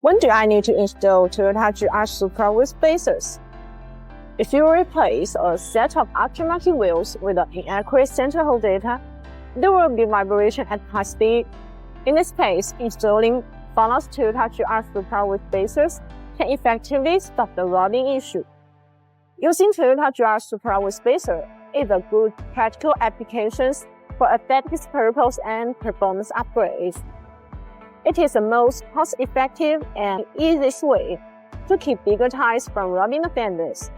When do I need to install Toyota GR Supra with spacers? If you replace a set of aftermarket wheels with an inaccurate center hole data, there will be vibration at high speed. In this case, installing BONOSS Toyota GR Supra with spacers can effectively stop the rubbing issue. Using Toyota GR Supra with spacer is a good practical application for aesthetics purpose and performance upgrades. It is the most cost-effective and easiest way to keep bigger tires from rubbing the fenders.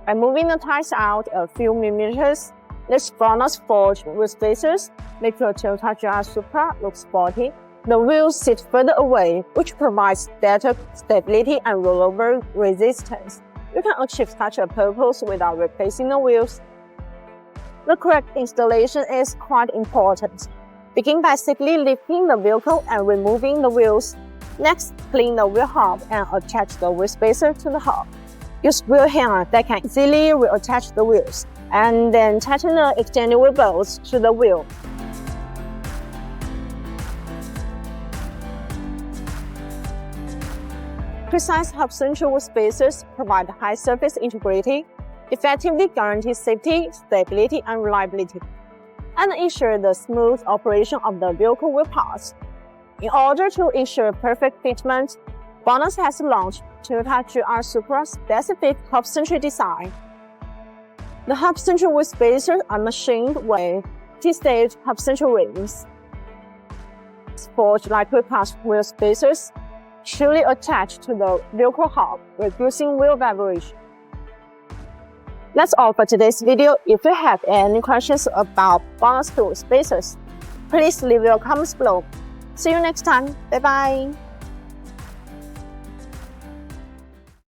By moving the tires out a few millimeters, this BONOSS forged with spacers makes your Toyota GR Supra look sporty. The wheels sit further away, which provides better stability and rollover resistance. You can achieve such a purpose without replacing the wheels. The correct installation is quite important. Begin by simply lifting the vehicle and removing the wheels. Next, clean the wheel hub and attach the wheel spacer to the hub. Use wheel hanger that can easily reattach the wheels, and then tighten the extended wheel bolts to the wheel. Precise Hub-Centric wheel spacers provide high surface integrity, effectively guarantee safety, stability, and reliability, and ensure the smooth operation of the vehicle wheel parts. In order to ensure perfect fitment, BONOSS has launched Toyota GR Supra specific Hub-Centric Design. The Hub-Centric wheel spacers are machined with T6 Hub-Centric rings. Forged lightweight wheel spacers truly attached to the vehicle hub, reducing wheel vibration. That's all for today's video. If you have any questions about BONOSS tool spacers, please leave your comments below. See you next time. Bye bye.